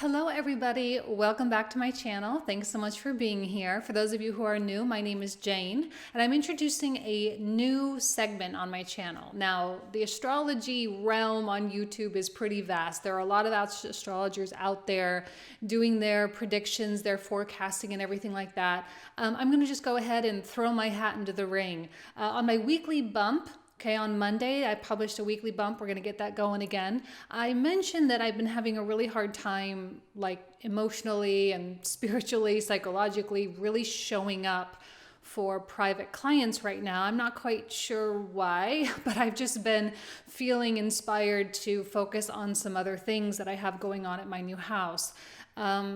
Hello everybody, welcome back to my channel. Thanks so much for being here. For those of you who are new, my name is Jane and I'm introducing a new segment on my channel. Now, the astrology realm on YouTube is pretty vast. There are a lot of astrologers out there doing their predictions, their forecasting and everything like that. I'm going to just go ahead and throw my hat into the ring. On my weekly bump, okay, on Monday, I published a weekly bump. We're going to get that going again. I mentioned that I've been having a really hard time, like emotionally and spiritually, psychologically, really showing up for private clients right now. I'm not quite sure why, but I've just been feeling inspired to focus on some other things that I have going on at my new house.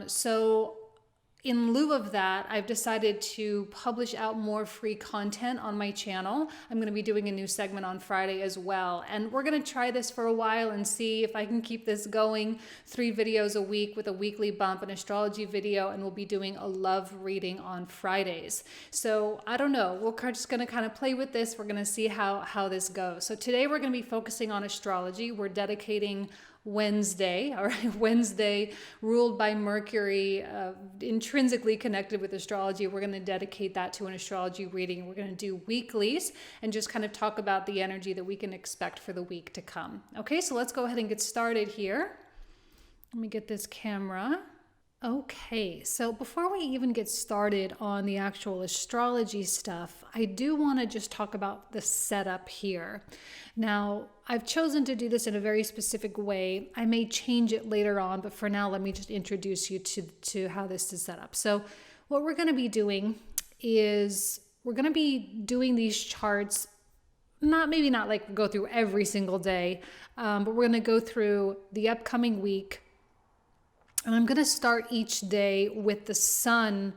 So in lieu of that, I've decided to publish out more free content on my channel. I'm going to be doing a new segment on Friday as well. And we're going to try this for a while and see if I can keep this going. 3 videos a week with a weekly bump, an astrology video, and we'll be doing a love reading on Fridays. So I don't know. We're just going to kind of play with this. We're going to see how this goes. So today we're going to be focusing on astrology. We're dedicating Wednesday, all right, Wednesday ruled by Mercury, intrinsically connected with astrology. We're going to dedicate that to an astrology reading. We're going to do weeklies and just kind of talk about the energy that we can expect for the week to come. Okay, so let's go ahead and get started here. Let me get this camera. Okay, so before we even get started on the actual astrology stuff, I do want to just talk about the setup here. Now, I've chosen to do this in a very specific way. I may change it later on, but for now, let me just introduce you to how this is set up. So what we're going to be doing is we're going to be doing these charts, maybe not like go through every single day, but we're going to go through the upcoming week. And I'm going to start each day with the sun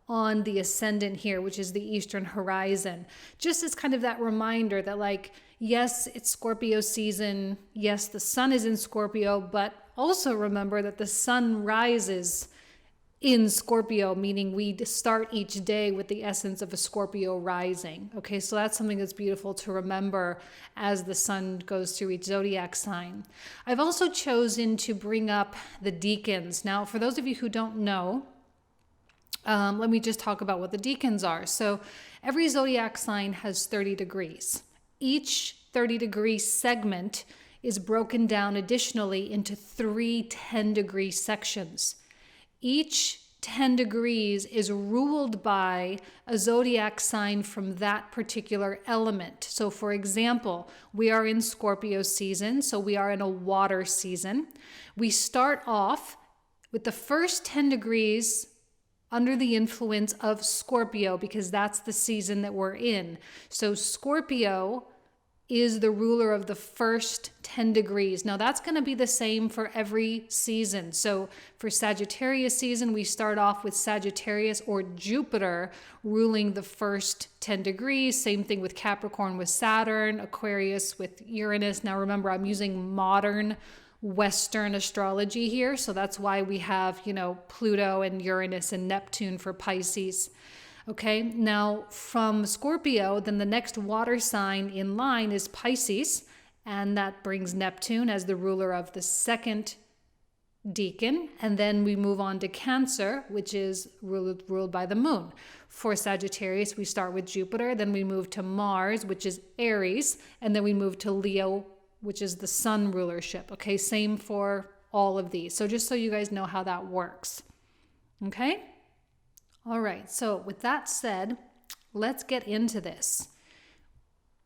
on the ascendant here, which is the eastern horizon. Just as kind of that reminder that, like, yes, it's Scorpio season. Yes, the sun is in Scorpio, but also remember that the sun rises in Scorpio, meaning we start each day with the essence of a Scorpio rising. Okay, so that's something that's beautiful to remember as the sun goes through each zodiac sign. I've also chosen to bring up the Decans. Now, for those of you who don't know, let me just talk about what the Decans are. So every zodiac sign has 30 degrees. Each 30-degree segment is broken down additionally into 3 10-degree sections. Each 10 degrees is ruled by a zodiac sign from that particular element. So for example, we are in Scorpio season, so we are in a water season. We start off with the first 10 degrees under the influence of Scorpio because that's the season that we're in. So Scorpio is the ruler of the first 10 degrees. Now that's going to be the same for every season. So for Sagittarius season, we start off with Sagittarius or Jupiter ruling the first 10 degrees. Same thing with Capricorn with Saturn, Aquarius with Uranus. Now remember, I'm using modern Western astrology here. So that's why we have, Pluto and Uranus and Neptune for Pisces. Okay, now from Scorpio, then the next water sign in line is Pisces, and that brings Neptune as the ruler of the second decan, and then we move on to Cancer, which is ruled by the moon. For Sagittarius, we start with Jupiter, then we move to Mars, which is Aries, and then we move to Leo, which is the sun rulership. Okay, same for all of these. So just so you guys know how that works. Okay? All right, so with that said, let's get into this.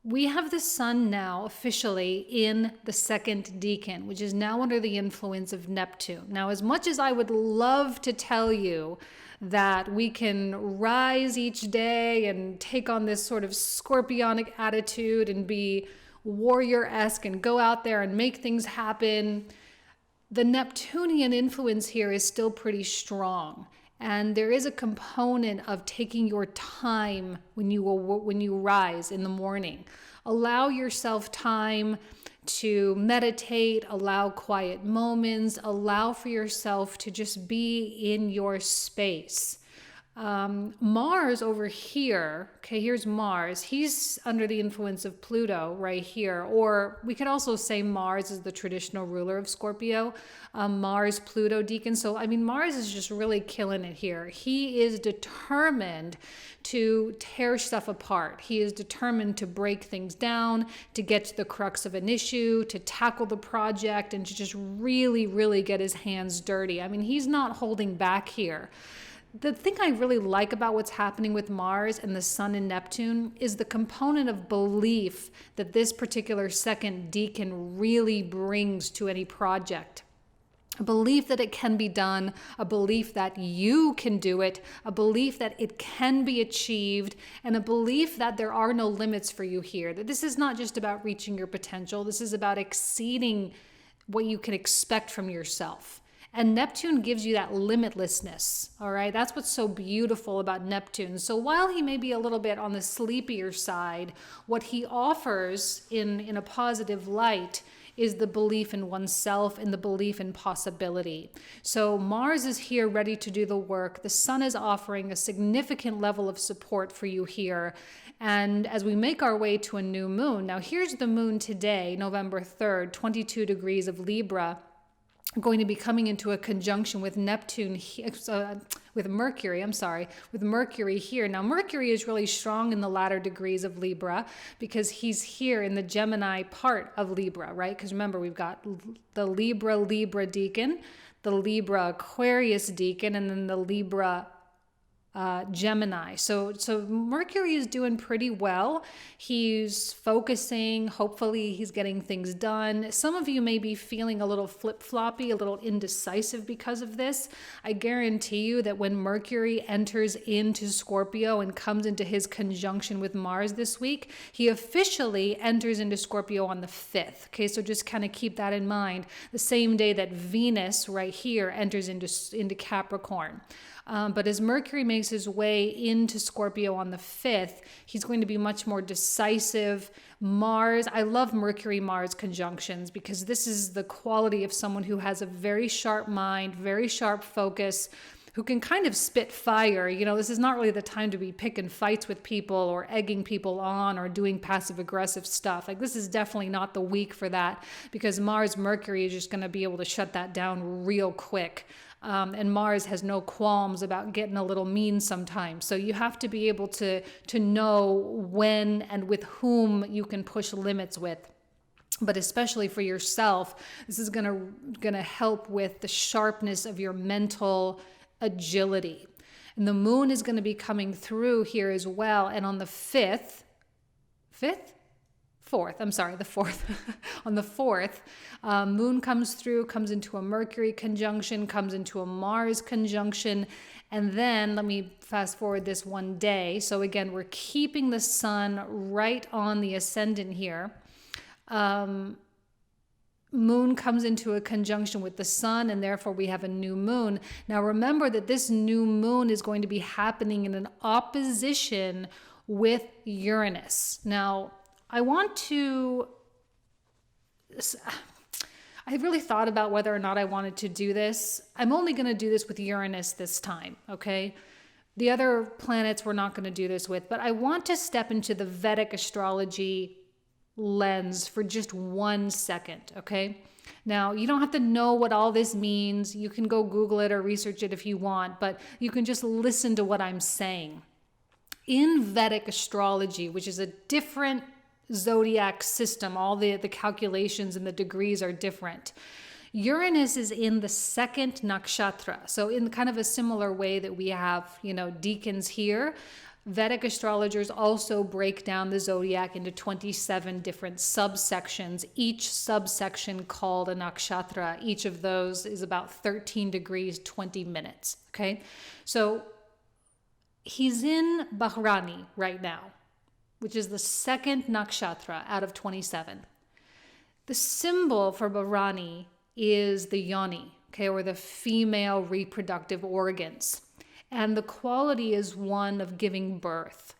We have the sun now officially in the second decan, which is now under the influence of Neptune. Now, as much as I would love to tell you that we can rise each day and take on this sort of scorpionic attitude and be warrior-esque and go out there and make things happen, the Neptunian influence here is still pretty strong. And there is a component of taking your time when you rise in the morning. Allow yourself time to meditate, allow quiet moments, allow for yourself to just be in your space. Mars over here, okay, here's Mars. He's under the influence of Pluto right here. Or we could also say Mars is the traditional ruler of Scorpio. Mars, Pluto, Decan. So, I mean, Mars is just really killing it here. He is determined to tear stuff apart. He is determined to break things down, to get to the crux of an issue, to tackle the project, and to just really, really get his hands dirty. I mean, he's not holding back here. The thing I really like about what's happening with Mars and the Sun and Neptune is the component of belief that this particular second decan really brings to any project. A belief that it can be done, a belief that you can do it, a belief that it can be achieved, and a belief that there are no limits for you here. That this is not just about reaching your potential, this is about exceeding what you can expect from yourself. And Neptune gives you that limitlessness, all right? That's what's so beautiful about Neptune. So while he may be a little bit on the sleepier side, what he offers in a positive light is the belief in oneself and the belief in possibility. So Mars is here ready to do the work. The Sun is offering a significant level of support for you here. And as we make our way to a new moon, now here's the moon today, November 3rd, 22 degrees of Libra, going to be coming into a conjunction with with Mercury here. Now, Mercury is really strong in the latter degrees of Libra because he's here in the Gemini part of Libra, right? Because remember, we've got the Libra Decan, the Libra Aquarius Decan, and then the Libra Gemini. So Mercury is doing pretty well. He's focusing. Hopefully he's getting things done. Some of you may be feeling a little flip-floppy, a little indecisive because of this. I guarantee you that when Mercury enters into Scorpio and comes into his conjunction with Mars this week, he officially enters into Scorpio on the 5th. Okay, so just kind of keep that in mind. The same day that Venus right here enters into Capricorn. But as Mercury makes his way into Scorpio on the 5th, he's going to be much more decisive. Mars, I love Mercury-Mars conjunctions because this is the quality of someone who has a very sharp mind, very sharp focus, who can kind of spit fire. You know, this is not really the time to be picking fights with people or egging people on or doing passive-aggressive stuff. Like, this is definitely not the week for that because Mars-Mercury is just going to be able to shut that down real quick. And Mars has no qualms about getting a little mean sometimes. So you have to be able to know when and with whom you can push limits with. But especially for yourself, this is gonna help with the sharpness of your mental agility. And the moon is going to be coming through here as well. And on the 4th, on the 4th, moon comes through, comes into a Mercury conjunction, comes into a Mars conjunction. And then let me fast forward this one day. So again, we're keeping the sun right on the ascendant here. Moon comes into a conjunction with the sun, and therefore we have a new moon. Now remember that this new moon is going to be happening in an opposition with Uranus. Now, I really thought about whether or not I wanted to do this. I'm only going to do this with Uranus this time, okay? The other planets we're not going to do this with, but I want to step into the Vedic astrology lens for just 1 second, okay? Now, you don't have to know what all this means. You can go Google it or research it if you want, but you can just listen to what I'm saying. In Vedic astrology, which is a different zodiac system, all the calculations and the degrees are different. Uranus is in the 2nd nakshatra. So in kind of a similar way that we have, decans here, Vedic astrologers also break down the zodiac into 27 different subsections, each subsection called a nakshatra. Each of those is about 13 degrees, 20 minutes, okay? So he's in Bhadrani right now, which is the 2nd nakshatra out of 27. The symbol for Bhadrani is the yoni, okay, or the female reproductive organs. And the quality is one of giving birth.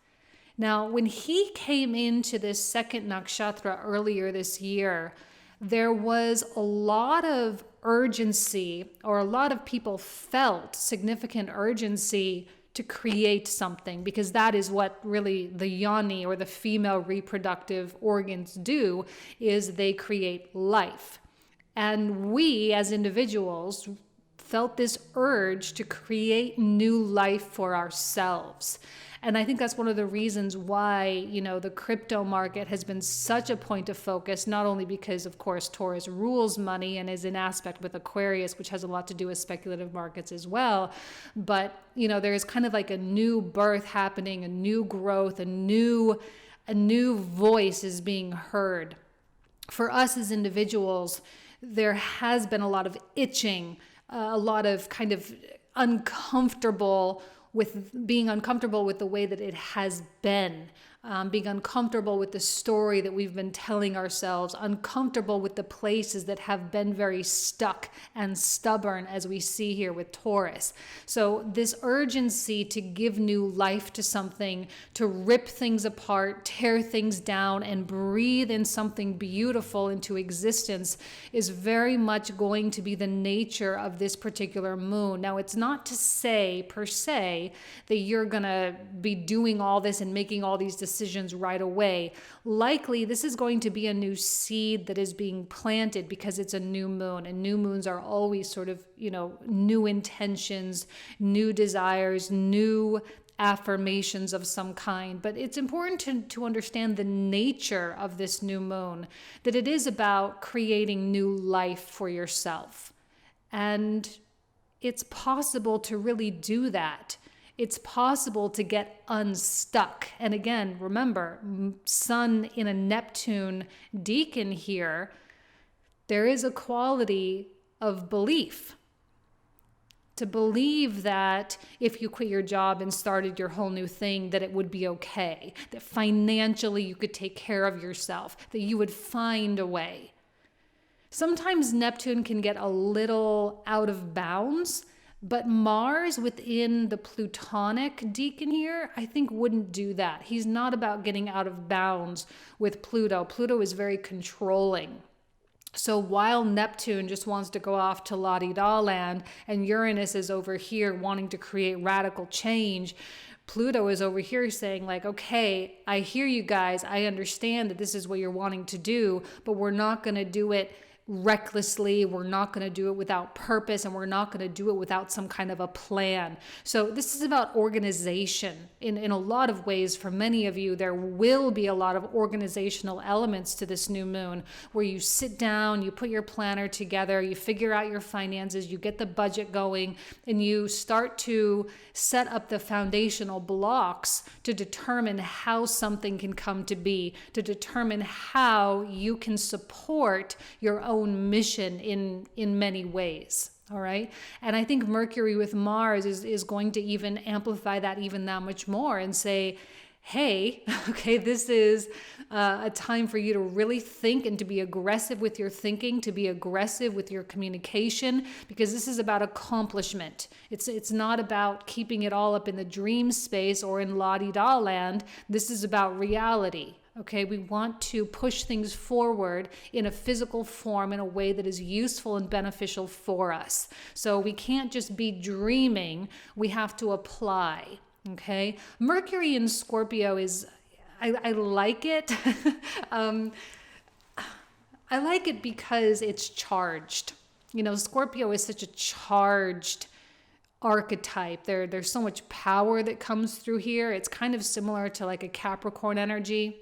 Now, when he came into this 2nd nakshatra earlier this year, there was a lot of urgency, or a lot of people felt significant urgency to create something, because that is what really the yoni, or the female reproductive organs, do, is they create life. And we as individuals felt this urge to create new life for ourselves. And I think that's one of the reasons why, the crypto market has been such a point of focus, not only because, of course, Taurus rules money and is in aspect with Aquarius, which has a lot to do with speculative markets as well. But, there is kind of like a new birth happening, a new growth, a new voice is being heard. For us as individuals, there has been a lot of itching, a lot of kind of being uncomfortable with the way that it has been, being uncomfortable with the story that we've been telling ourselves, uncomfortable with the places that have been very stuck and stubborn, as we see here with Taurus. So this urgency to give new life to something, to rip things apart, tear things down, and breathe in something beautiful into existence is very much going to be the nature of this particular moon. Now, it's not to say per se that you're going to be doing all this and making all these decisions right away. Likely, this is going to be a new seed that is being planted because it's a new moon, and new moons are always sort of, new intentions, new desires, new affirmations of some kind. But it's important to understand the nature of this new moon, that it is about creating new life for yourself. And it's possible to really do that. It's possible to get unstuck. And again, remember, Sun in a Neptune Decan here, there is a quality of belief. To believe that if you quit your job and started your whole new thing, that it would be okay, that financially you could take care of yourself, that you would find a way. Sometimes Neptune can get a little out of bounds, but Mars within the Plutonic Decan here, I think wouldn't do that. He's not about getting out of bounds with Pluto. Pluto is very controlling. So while Neptune just wants to go off to la-di-da land and Uranus is over here wanting to create radical change, Pluto is over here saying like, okay, I hear you guys. I understand that this is what you're wanting to do, but we're not going to do it recklessly. We're not going to do it without purpose, and we're not going to do it without some kind of a plan. So this is about organization in a lot of ways. For many of you, there will be a lot of organizational elements to this new moon, where you sit down, you put your planner together, you figure out your finances, you get the budget going, and you start to set up the foundational blocks to determine how something can come to be, to determine how you can support your own mission in many ways. All right. And I think Mercury with Mars is going to even amplify that even that much more and say, hey, okay, this is a time for you to really think and to be aggressive with your thinking, to be aggressive with your communication, because this is about accomplishment. It's not about keeping it all up in the dream space or in la-di-da land. This is about reality. Okay, we want to push things forward in a physical form in a way that is useful and beneficial for us. So we can't just be dreaming, we have to apply. Okay, Mercury in Scorpio is, I like it. I like it because it's charged. Scorpio is such a charged archetype. There's so much power that comes through here. It's kind of similar to like a Capricorn energy,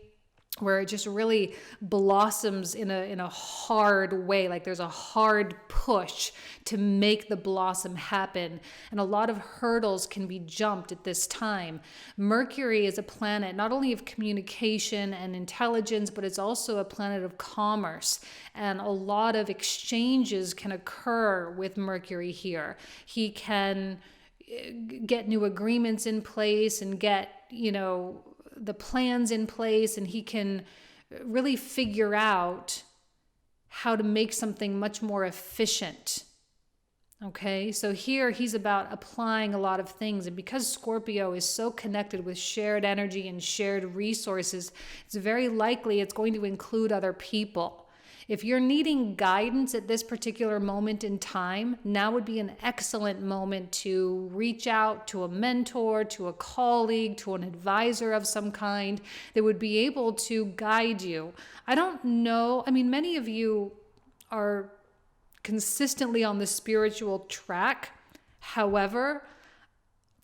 where it just really blossoms in a hard way. Like there's a hard push to make the blossom happen. And a lot of hurdles can be jumped at this time. Mercury is a planet not only of communication and intelligence, but it's also a planet of commerce. And a lot of exchanges can occur with Mercury here. He can get new agreements in place and get, the plans in place, and he can really figure out how to make something much more efficient. Okay, so here he's about applying a lot of things. And because Scorpio is so connected with shared energy and shared resources, it's very likely it's going to include other people. If you're needing guidance at this particular moment in time, now would be an excellent moment to reach out to a mentor, to a colleague, to an advisor of some kind that would be able to guide you. I don't know. I mean, many of you are consistently on the spiritual track. However,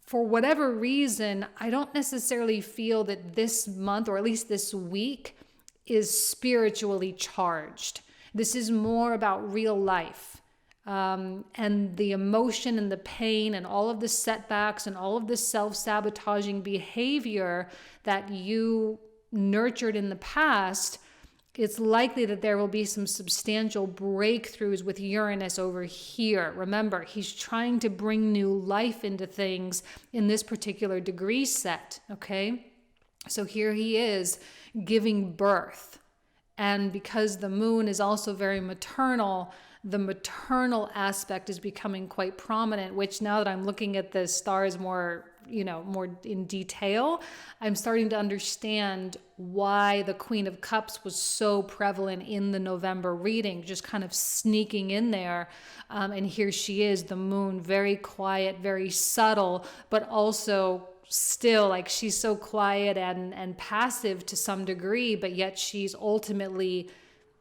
for whatever reason, I don't necessarily feel that this month, or at least this week, is spiritually charged. This is more about real life, and the emotion and the pain and all of the setbacks and all of the self-sabotaging behavior that you nurtured in the past. It's likely that there will be some substantial breakthroughs with Uranus over here. Remember, he's trying to bring new life into things in this particular degree set, okay? So here he is giving birth. And because the moon is also very maternal, the maternal aspect is becoming quite prominent, which now that I'm looking at the stars more in detail, I'm starting to understand why the Queen of Cups was so prevalent in the November reading, just kind of sneaking in there. And here she is, the moon, very quiet, very subtle, but also still, like, she's so quiet and passive to some degree, but yet she's ultimately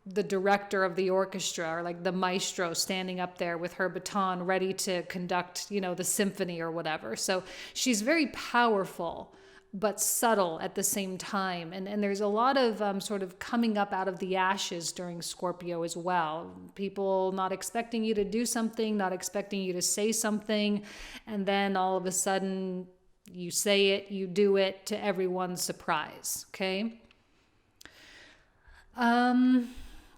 the director of the orchestra, or like the maestro standing up there with her baton ready to conduct, the symphony or whatever. So she's very powerful, but subtle at the same time. And there's a lot of sort of coming up out of the ashes during Scorpio as well. People not expecting you to do something, not expecting you to say something. And then all of a sudden you say it, you do it, to everyone's surprise. Okay.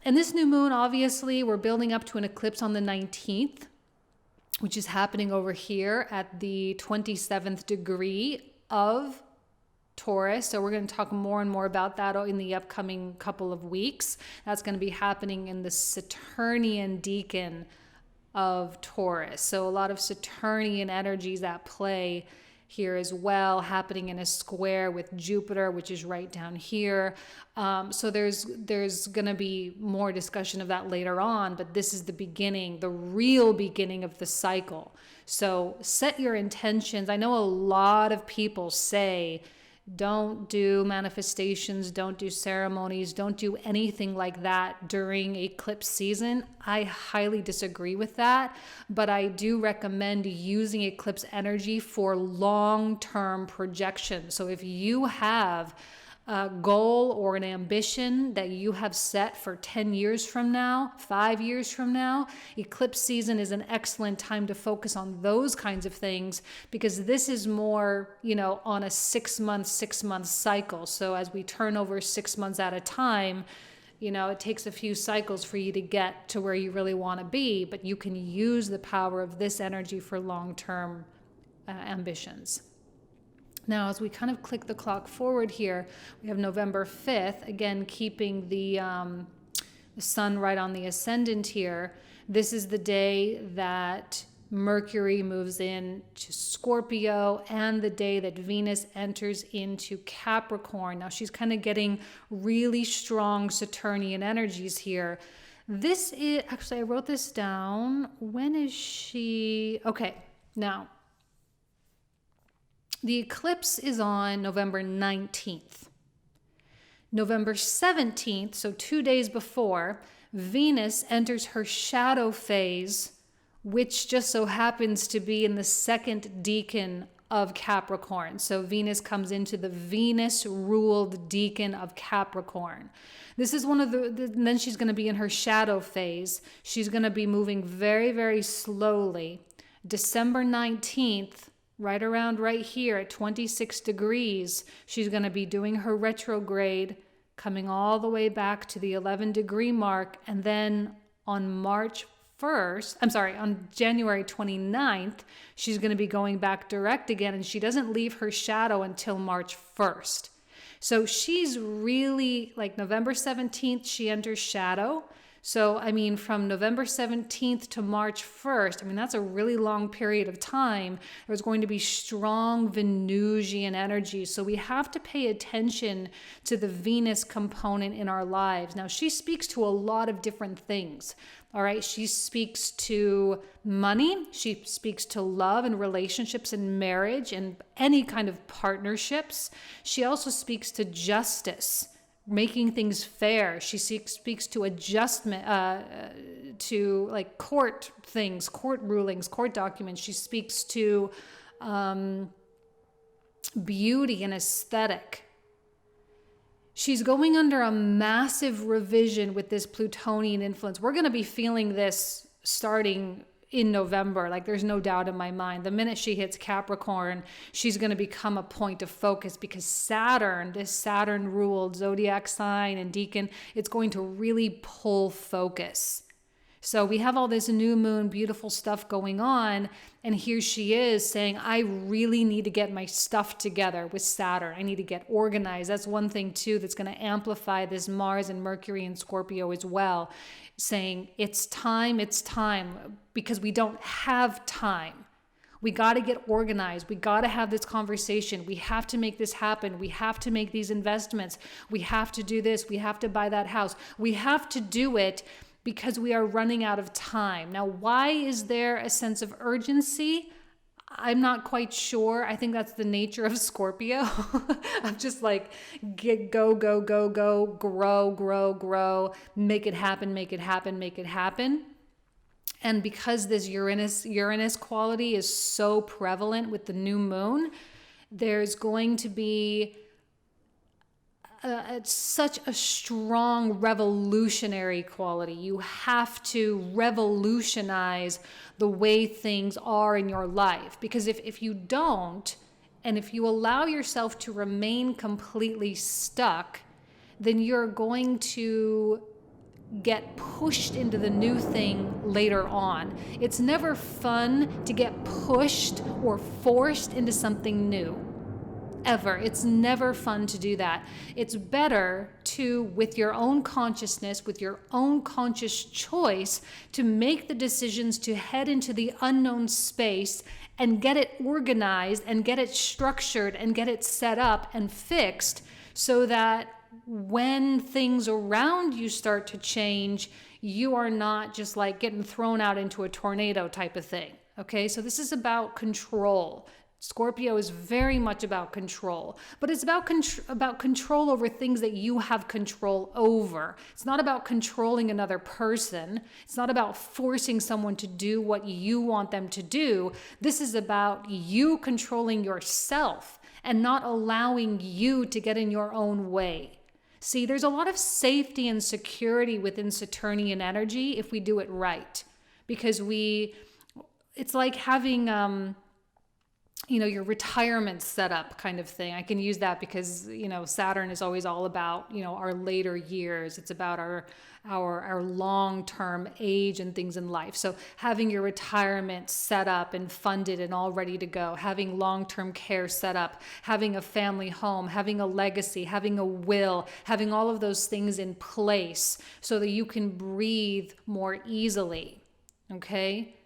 And this new moon, obviously, we're building up to an eclipse on the 19th, which is happening over here at the 27th degree of Taurus. So we're going to talk more and more about that in the upcoming couple of weeks. That's going to be happening in the Saturnian Decan of Taurus. So a lot of Saturnian energies at play here as well, happening in a square with Jupiter, which is right down here. So there's going to be more discussion of that later on, but this is the beginning, the real beginning of the cycle. So set your intentions. I know a lot of people say, don't do manifestations, don't do ceremonies, don't do anything like that during eclipse season. I highly disagree with that, but I do recommend using eclipse energy for long-term projection. So if you have a goal or an ambition that you have set for 10 years from now, 5 years from now, eclipse season is an excellent time to focus on those kinds of things, because this is more, on a 6 month cycle. So as we turn over 6 months at a time, it takes a few cycles for you to get to where you really want to be, but you can use the power of this energy for long-term ambitions. Now, as we kind of click the clock forward here, we have November 5th, again, keeping the sun right on the ascendant here. This is the day that Mercury moves in to Scorpio, and the day that Venus enters into Capricorn. Now, she's kind of getting really strong Saturnian energies here. This is, actually, I wrote this down. When is she? Okay, now, the eclipse is on November 19th. November 17th, so 2 days before, Venus enters her shadow phase, which just so happens to be in the second decan of Capricorn. So Venus comes into the Venus-ruled decan of Capricorn. This is one of then she's going to be in her shadow phase. She's going to be moving very, very slowly. December 19th, right around right here at 26 degrees, she's going to be doing her retrograde, coming all the way back to the 11 degree mark. And then on on January 29th, she's going to be going back direct again, and she doesn't leave her shadow until March 1st. So she's really, like, November 17th, she enters shadow. So, I mean, from November 17th to March 1st, I mean, that's a really long period of time. There's going to be strong Venusian energy. So we have to pay attention to the Venus component in our lives. Now, she speaks to a lot of different things. All right. She speaks to money. She speaks to love and relationships and marriage and any kind of partnerships. She also speaks to justice, making things fair. She speaks to adjustment, to like court things, court rulings, court documents. She speaks to beauty and aesthetic. She's going under a massive revision with this Plutonian influence. We're going to be feeling this starting in November. Like, there's no doubt in my mind. The minute she hits Capricorn, she's going to become a point of focus, because Saturn, this Saturn ruled zodiac sign and Decan, it's going to really pull focus. So we have all this new moon, beautiful stuff going on. And here she is saying, I really need to get my stuff together with Saturn. I need to get organized. That's one thing too that's going to amplify this Mars and Mercury and Scorpio as well, saying it's time, because we don't have time. We got to get organized. We got to have this conversation. We have to make this happen. We have to make these investments. We have to do this. We have to buy that house. We have to do it because we are running out of time. Now, why is there a sense of urgency? I'm not quite sure. I think that's the nature of Scorpio. I'm just like, go, grow, make it happen. And because this Uranus quality is so prevalent with the new moon, there's going to be such a strong revolutionary quality. You have to revolutionize the way things are in your life, because if you don't, and if you allow yourself to remain completely stuck, then you're going to get pushed into the new thing later on. It's never fun to get pushed or forced into something new. Ever. It's never fun to do that. It's better to, with your own consciousness, with your own conscious choice, to make the decisions to head into the unknown space and get it organized and get it structured and get it set up and fixed, so that when things around you start to change, you are not just like getting thrown out into a tornado type of thing. Okay, so this is about control. Scorpio is very much about control, but it's about control over things that you have control over. It's not about controlling another person. It's not about forcing someone to do what you want them to do. This is about you controlling yourself and not allowing you to get in your own way. See, there's a lot of safety and security within Saturnian energy if we do it right, because it's like having, your retirement setup kind of thing. I can use that because, Saturn is always all about, our later years. It's about our long-term age and things in life. So having your retirement set up and funded and all ready to go, having long-term care set up, having a family home, having a legacy, having a will, having all of those things in place so that you can breathe more easily. Okay?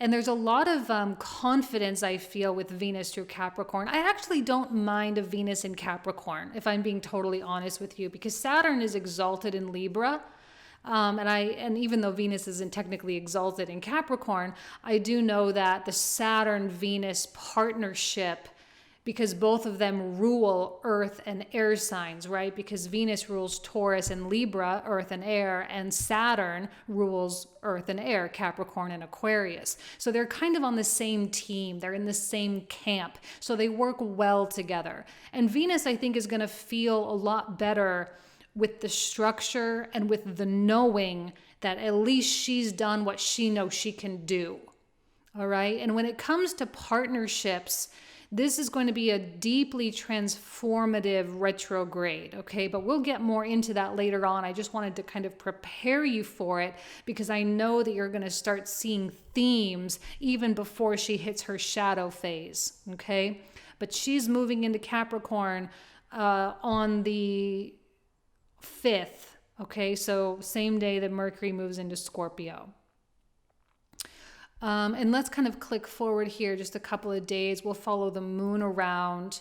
And there's a lot of confidence, I feel, with Venus through Capricorn. I actually don't mind a Venus in Capricorn, if I'm being totally honest with you, because Saturn is exalted in Libra. And even though Venus isn't technically exalted in Capricorn, I do know that the Saturn-Venus partnership, because both of them rule earth and air signs, right? Because Venus rules Taurus and Libra, earth and air, and Saturn rules earth and air, Capricorn and Aquarius. So they're kind of on the same team. They're in the same camp. So they work well together. And Venus, I think, is going to feel a lot better with the structure and with the knowing that at least she's done what she knows she can do. All right? And when it comes to partnerships, this is going to be a deeply transformative retrograde, okay? But we'll get more into that later on. I just wanted to kind of prepare you for it because I know that you're going to start seeing themes even before she hits her shadow phase, okay? But she's moving into Capricorn on the 5th, Okay, so same day that Mercury moves into Scorpio. And let's kind of click forward here just a couple of days. We'll follow the moon around.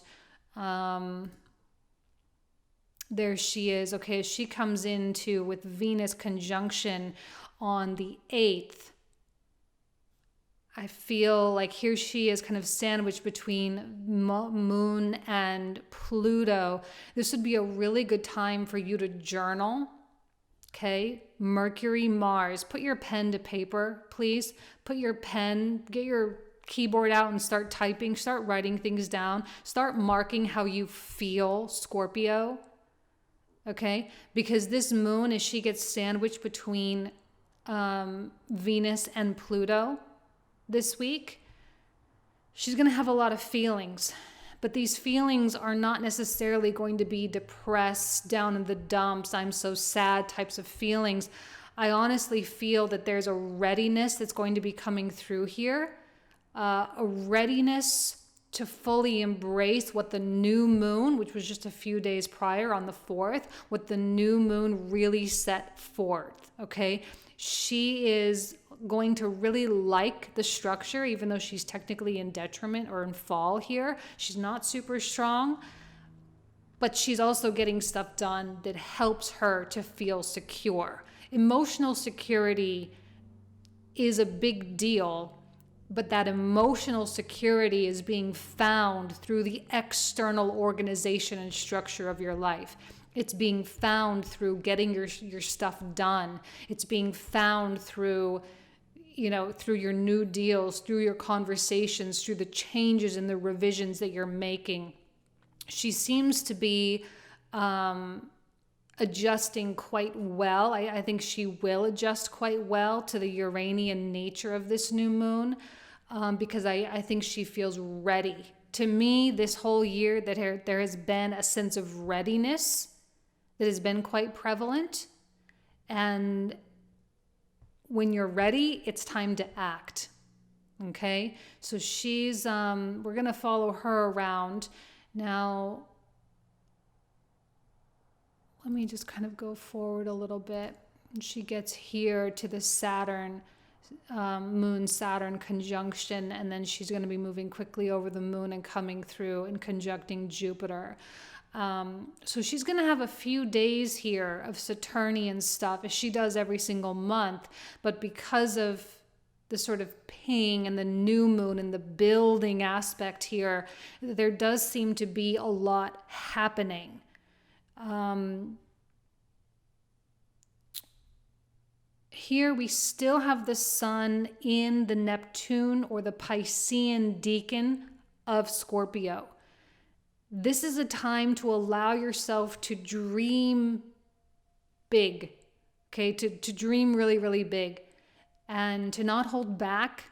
There she is. Okay, she comes into with Venus conjunction on the 8th. I feel like here she is kind of sandwiched between moon and Pluto. This would be a really good time for you to journal. Okay, Mercury, Mars. Put your pen to paper, please. Put your pen, get your keyboard out and start typing. Start writing things down. Start marking how you feel, Scorpio. Okay, because this moon, as she gets sandwiched between Venus and Pluto this week, she's going to have a lot of feelings. But these feelings are not necessarily going to be depressed, down in the dumps, I'm so sad types of feelings. I honestly feel that there's a readiness that's going to be coming through here, a readiness to fully embrace what the new moon, which was just a few days prior on the 4th, what the new moon really set forth, okay? She is going to really like the structure, even though she's technically in detriment or in fall here. She's not super strong, but she's also getting stuff done that helps her to feel secure. Emotional security is a big deal, but that emotional security is being found through the external organization and structure of your life. It's being found through getting your stuff done. It's being found through, through your new deals, through your conversations, through the changes and the revisions that you're making. She seems to be adjusting quite well. I think she will adjust quite well to the Uranian nature of this new moon, because I think she feels ready. To me, this whole year that there has been a sense of readiness that has been quite prevalent. And when you're ready, it's time to act. Okay? So she's, we're going to follow her around. Now, let me just kind of go forward a little bit. She gets here to the Saturn, Moon-Saturn conjunction, and then she's going to be moving quickly over the moon and coming through and conjuncting Jupiter. So she's going to have a few days here of Saturnian stuff, as she does every single month. But because of the sort of ping and the new moon and the building aspect here, there does seem to be a lot happening. Here we still have the sun in the Neptune or the Piscean Decan of Scorpio. This is a time to allow yourself to dream big, okay? To dream really, really big, and to not hold back,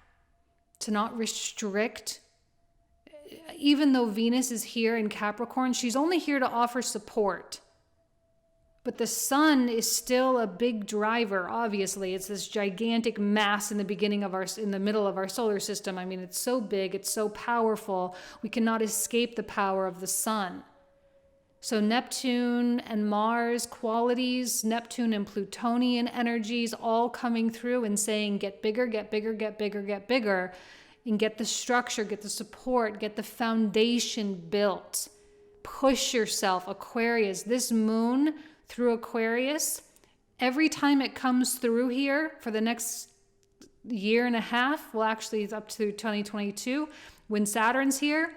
to not restrict. Even though Venus is here in Capricorn, she's only here to offer support. But the sun is still a big driver, obviously. It's this gigantic mass in the middle of our solar system. I mean, it's so big, it's so powerful. We cannot escape the power of the sun. So Neptune and Mars qualities, Neptune and Plutonian energies all coming through and saying, get bigger, get bigger, get bigger, get bigger, and get the structure, get the support, get the foundation built. Push yourself, Aquarius. This moon through Aquarius, every time it comes through here for the next year and a half, well, actually it's up to 2022, when Saturn's here,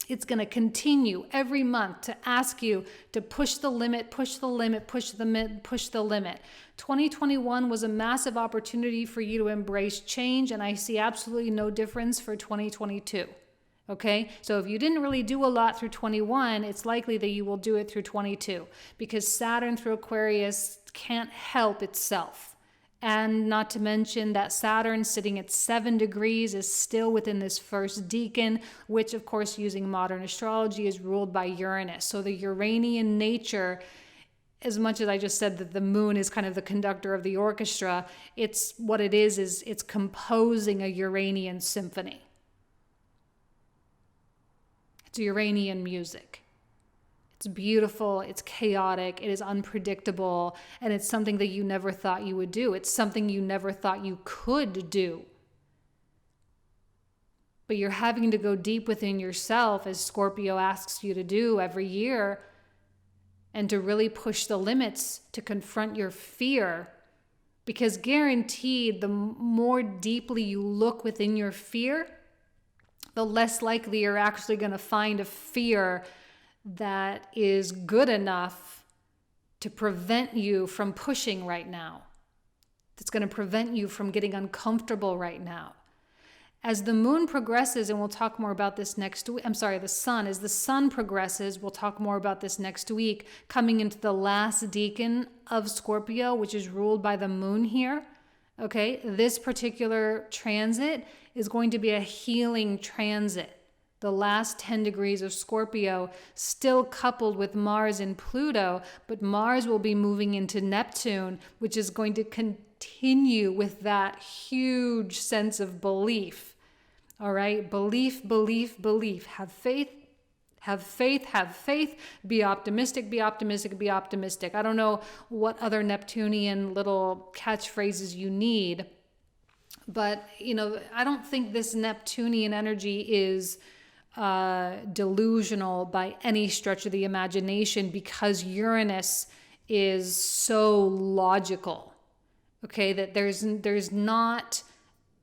it's going to continue every month to ask you to push the limit, push the limit, push the limit, push the limit. 2021 was a massive opportunity for you to embrace change, and I see absolutely no difference for 2022. Okay, so if you didn't really do a lot through 21, it's likely that you will do it through 22, because Saturn through Aquarius can't help itself. And not to mention that Saturn sitting at 7 degrees is still within this first decan, which of course using modern astrology is ruled by Uranus. So the Uranian nature, as much as I just said that the moon is kind of the conductor of the orchestra, it's what it is it's composing a Uranian symphony. It's Uranian music. It's beautiful, it's chaotic, it is unpredictable, and it's something that you never thought you would do. It's something you never thought you could do. But you're having to go deep within yourself, as Scorpio asks you to do every year, and to really push the limits, to confront your fear. Because guaranteed, the more deeply you look within your fear, the less likely you're actually going to find a fear that is good enough to prevent you from pushing right now. That's going to prevent you from getting uncomfortable right now. As the moon progresses, and we'll talk more about this next week, the sun, as the sun progresses, we'll talk more about this next week, coming into the last decan of Scorpio, which is ruled by the moon here. Okay, this particular transit is going to be a healing transit. The last 10 degrees of Scorpio, still coupled with Mars and Pluto, but Mars will be moving into Neptune, which is going to continue with that huge sense of belief. All right, belief, belief, belief. Have faith, have faith, have faith. Be optimistic, be optimistic, be optimistic. I don't know what other Neptunian little catchphrases you need, but I don't think this Neptunian energy is delusional by any stretch of the imagination, because Uranus is so logical, okay, that there's not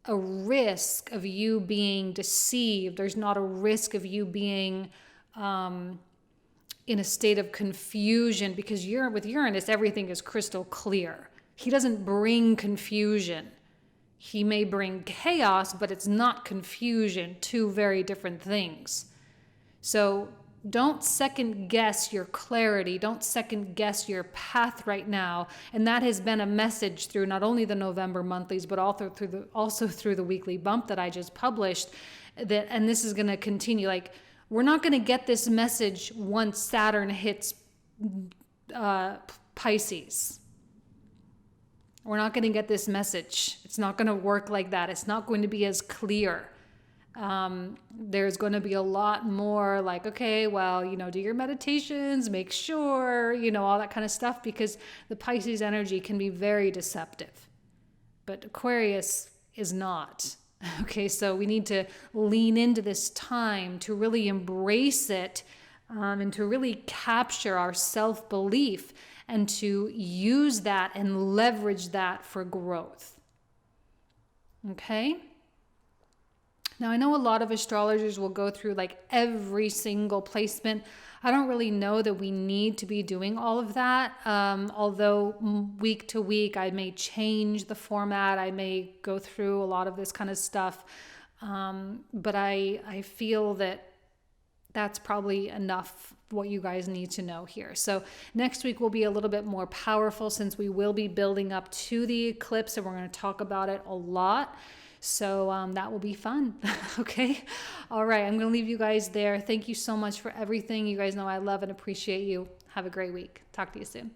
a risk of you being deceived. There's not a risk of you being in a state of confusion, because with Uranus, everything is crystal clear. He doesn't bring confusion. He may bring chaos, but it's not confusion, two very different things. So don't second guess your clarity. Don't second guess your path right now. And that has been a message through not only the November monthlies, but also through the weekly bump that I just published. And this is going to continue. Like, we're not going to get this message once Saturn hits Pisces. We're not going to get this message. It's not going to work like that. It's not going to be as clear. There's going to be a lot more like, okay, well, do your meditations, make sure, all that kind of stuff, because the Pisces energy can be very deceptive. But Aquarius is not. Okay, so we need to lean into this time to really embrace it, and to really capture our self-belief, and to use that and leverage that for growth. Okay? Now, I know a lot of astrologers will go through like every single placement. I don't really know that we need to be doing all of that. Although week to week, I may change the format. I may go through a lot of this kind of stuff. But I feel that that's probably enough what you guys need to know here. So next week will be a little bit more powerful, since we will be building up to the eclipse, and we're going to talk about it a lot. So that will be fun. Okay. All right. I'm going to leave you guys there. Thank you so much for everything. You guys know I love and appreciate you. Have a great week. Talk to you soon.